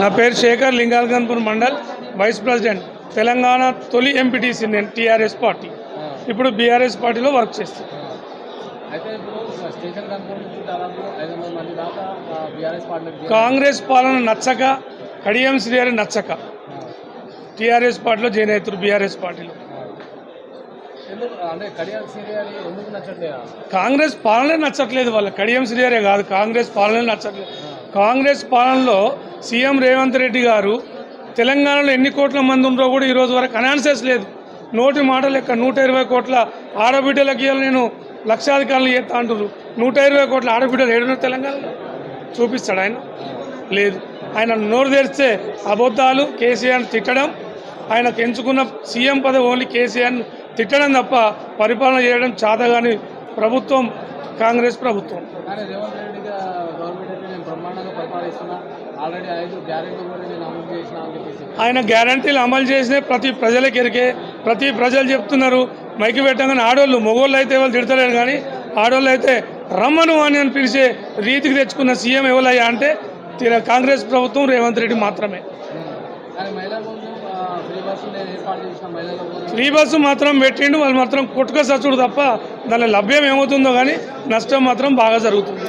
నా పేరు Shekhar, Lingala Ghanpur mandal vice president, Telangana తొలి ఎంపీటీసీ. నేను టీఆర్ఎస్ పార్టీ, ఇప్పుడు బీఆర్ఎస్ పార్టీలో వర్క్ చేస్తాను. కాంగ్రెస్ పాలన నచ్చక, కడియం శ్రీహరి నచ్చక టీఆర్ఎస్ పార్టీలో జాయిన్ అవుతారు. బీఆర్ఎస్ పార్టీలో కాంగ్రెస్ పాలనే నచ్చట్లేదు వాళ్ళ. కడియం శ్రీహరే కాదు, కాంగ్రెస్ పాలనే నచ్చట్లేదు. కాంగ్రెస్ పాలనలో సీఎం రేవంత్ రెడ్డి గారు తెలంగాణలో ఎన్ని కోట్ల మంది ఉన్నారో కూడా ఈరోజు వరకు అనాలిసిస్ లేదు. నోటి మాట లెక్క 120 కోట్ల ఆడబిడ్డలకి నేను లక్షాధికారులు చేస్తా అంటారు. 120 కోట్ల ఆడబిడ్డలు ఏడున్నారు తెలంగాణలో? చూపిస్తాడు ఆయన? లేదు. ఆయన నోరు తెరిస్తే అబద్ధాలు, కేసీఆర్ తిట్టడం, ఆయనకు ఎంచుకున్న సీఎం పదవి ఓన్లీ కేసీఆర్ తిట్టడం తప్ప పరిపాలన చేయడం చాతగాని ప్రభుత్వం కాంగ్రెస్ ప్రభుత్వం. ఆయన గ్యారంటీలు అమలు చేసిన ప్రతి ప్రజలకు ఎరికే, ప్రతి ప్రజలు చెప్తున్నారు. మైకి పెట్టగానే ఆడోళ్ళు, మగోళ్ళు అయితే ఎవరు తిడతలేరు, కానీ ఆడోళ్ళు అయితే రమ్మను అని పిలిచే రీతికి తెచ్చుకున్న సీఎం ఎవరయ్యా అంటే కాంగ్రెస్ ప్రభుత్వం, రేవంత్ రెడ్డి మాత్రమే. ఫ్రీ బస్సు మాత్రం పెట్టిండు, వాళ్ళు మాత్రం కొట్టుక సచ్చుడు తప్ప దాని లభ్యం ఏమవుతుందో కానీ నష్టం మాత్రం బాగా జరుగుతుంది.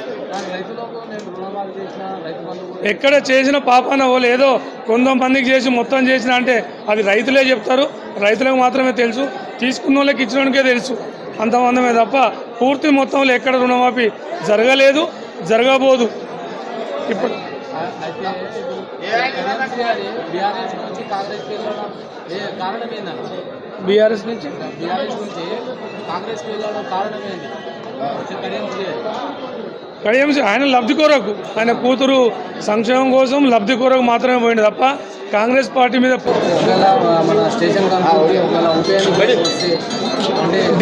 ఎక్కడ చేసిన పాపాన వాళ్ళు ఏదో కొంతమందికి చేసి మొత్తం చేసిన అంటే అది రైతులే చెప్తారు. రైతులకు మాత్రమే తెలుసు, తీసుకున్న వాళ్ళకి ఇచ్చినకే తెలుసు అంతమందమే తప్ప పూర్తి మొత్తంలో ఎక్కడ రుణమాఫీ జరగలేదు, జరగబోదు. ఇప్పుడు బీఆర్ఎస్ నుంచి కడియం ఆయన లబ్ధి కొరకు, ఆయన కూతురు సంక్షేమం కోసం లబ్ధి కొరకు మాత్రమే పోయింది తప్ప కాంగ్రెస్ పార్టీ మీద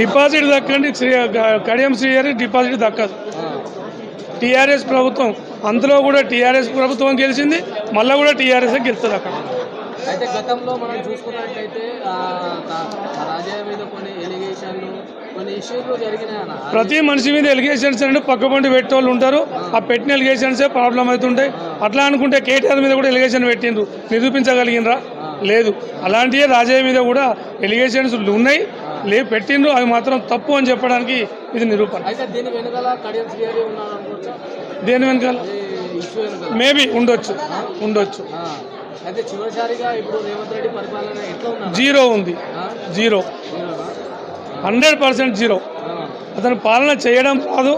డిపాజిట్ దక్కండి. కడియం శ్రీహరి డిపాజిట్ దక్కదు. టీఆర్ఎస్ ప్రభుత్వం, అంతలో కూడా టీఆర్ఎస్ ప్రభుత్వం గెలిచింది, మళ్ళీ కూడా టీఆర్ఎస్ గెలుస్తుంది అక్కడ. అయితే గతంలో మనం చూసుకున్నట్టయితే రాజయ్య మీద కొన్ని ఎలిగేషన్లు, కొన్ని ఇష్యూలు జరిగినాయన్న. ప్రతి మనిషి మీద ఎలిగేషన్స్ అంటే పక్కపంటి పెట్టేవాళ్ళు ఉంటారు. ఆ పెట్టిన ఎలిగేషన్సే ప్రాబ్లం అవుతుంటాయి. అట్లా అనుకుంటే కేటీఆర్ మీద కూడా ఎలిగేషన్ పెట్టిండ్రు, నిరూపించగలిగినరా? లేదు. అలాంటివే రాజయ్య మీద కూడా ఎలిగేషన్స్ ఉన్నాయి, పెట్టిండ్రు, అవి మాత్రం తప్పు అని చెప్పడానికి ఇది నిరూపణ. దేని వెనకాల మేబీ ఉండొచ్చు. జీరో ఉంది, 100% జీరో. అతను పాలన చేయడం రాదు.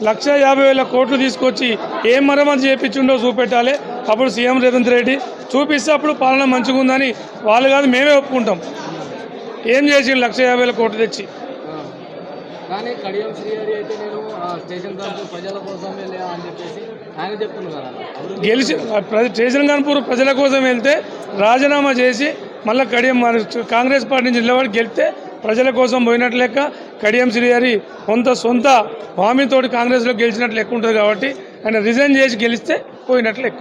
150,000 కోట్లు తీసుకొచ్చి ఏం మరమ్మతి చేయించిండో చూపెట్టాలి. అప్పుడు సీఎం రేవంత్ రెడ్డి చూపిస్తే అప్పుడు పాలన మంచిగా ఉందని వాళ్ళు కాదు, మేమే ఒప్పుకుంటాం. ఏం చేసి 150,000 కోట్లు తెచ్చి కానీ కడియం శ్రీహరి అయితే నేను స్టేషన్ కాన్పూర్ ప్రజల కోసం వెళ్ళా అని చెప్పేసి ఆయన చెప్తున్నారు కదా. గెలిచి స్టేషన్ కాన్పూర్ ప్రజల కోసం వెళ్తే రాజీనామా చేసి మళ్ళీ కడియం కాంగ్రెస్ పార్టీ నుంచి నిలబడి గెలిస్తే ప్రజల కోసం పోయినట్లు లెక్క. కడియం శ్రీహరి సొంత హామీతోటి కాంగ్రెస్లో గెలిచినట్లు లెక్క ఉంటుంది కాబట్టి ఆయన రిజైన్ చేసి గెలిస్తే పోయినట్లు లెక్క.